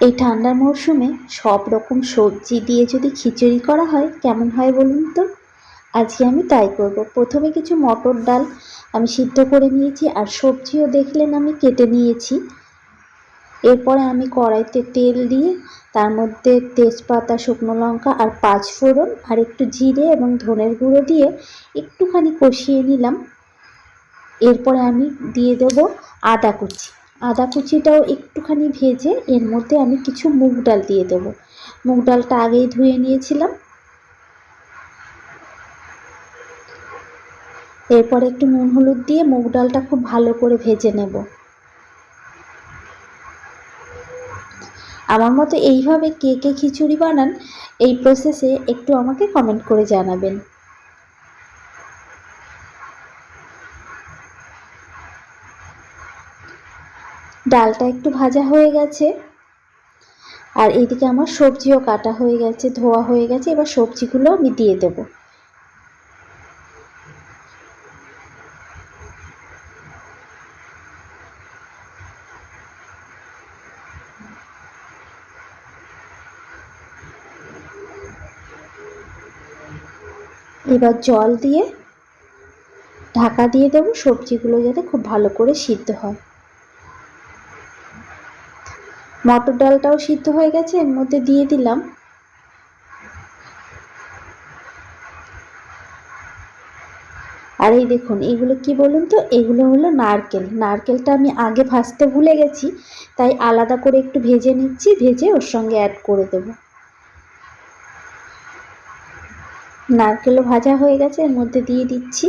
এই ঠান্ডার মরশুমে সব রকম সবজি দিয়ে যদি খিচুড়ি করা হয় কেমন হয় বলুন তো। আজকে আমি তাই করব। প্রথমে কিছু মটর ডাল আমি সিদ্ধ করে নিয়েছি, আর সবজিও দেখলেন আমি কেটে নিয়েছি। এরপরে আমি কড়াইতে তেল দিয়ে তার মধ্যে তেজপাতা, শুকনো লঙ্কা আর 5 ফোড়ন আর একটু জিরে এবং ধনের গুঁড়ো দিয়ে একটুখানি কষিয়ে নিলাম। এরপরে আমি দিয়ে দেব আদা কুচি। আদা কুচিটাও একটুখানি ভেজে এর মধ্যে আমি কিছু মুগ ডাল দিয়ে দেব। মুগ ডালটা আগেই ধুয়ে নিয়েছিলাম। এরপরে একটু নুন হলুদ দিয়ে মুগ ডালটা খুব ভালো করে ভেজে নেব। আমার মতো এইভাবে কে কে খিচুড়ি বানান, এই প্রসেসে একটু আমাকে কমেন্ট করে জানাবেন। ডালটা একটু ভাজা হয়ে গেছে, আর এইদিকে আমার সবজিও কাটা হয়ে গেছে, ধোয়া হয়ে গেছে। এবার সবজিগুলো আমি দিয়ে দেব। এবার জল দিয়ে ঢাকা দিয়ে দেব, সবজিগুলো যাতে খুব ভালো করে সিদ্ধ হয়। মটর ডালটাও সিদ্ধ হয়ে গেছে, এর মধ্যে দিয়ে দিলাম। আর এই দেখুন, এগুলো কি বলুন তো, এগুলো হলো নারকেল। নারকেলটা আমি আগে ভাজতে ভুলে গেছি, তাই আলাদা করে একটু ভেজে নিচ্ছি, ভেজে ওর সঙ্গে অ্যাড করে দেব। নারকেলও ভাজা হয়ে গেছে, এর মধ্যে দিয়ে দিচ্ছি।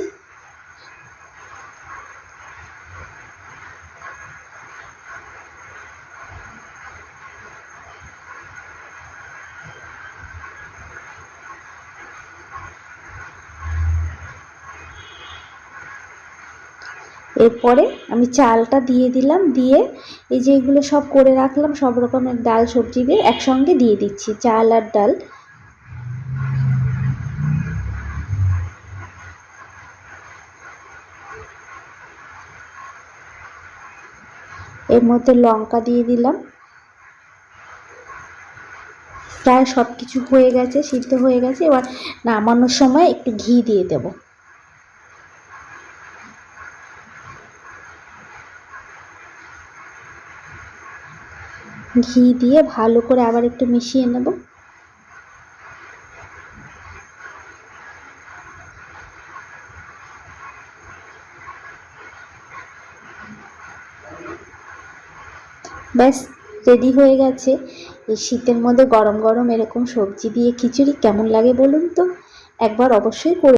এরপরে আমি চালটা দিয়ে দিলাম, দিয়ে এই যে এগুলো সব করে রাখলাম, সব রকমের ডাল সবজি দিয়ে একসঙ্গে দিয়ে দিচ্ছি, চাল আর ডাল। এর মধ্যে লঙ্কা দিয়ে দিলাম। প্রায় সব কিছু হয়ে গেছে, সিদ্ধ হয়ে গেছে। এবার নামানোর সময় একটু ঘি দিয়ে দেব। ঘি দিয়ে ভালো করে আবার একটু মিশিয়ে নেব। ব্যাস, রেডি হয়ে গেছে। এই শীতের মধ্যে গরম গরম এরকম সবজি দিয়ে খিচুড়ি কেমন লাগে বলুন তো। একবার অবশ্যই করে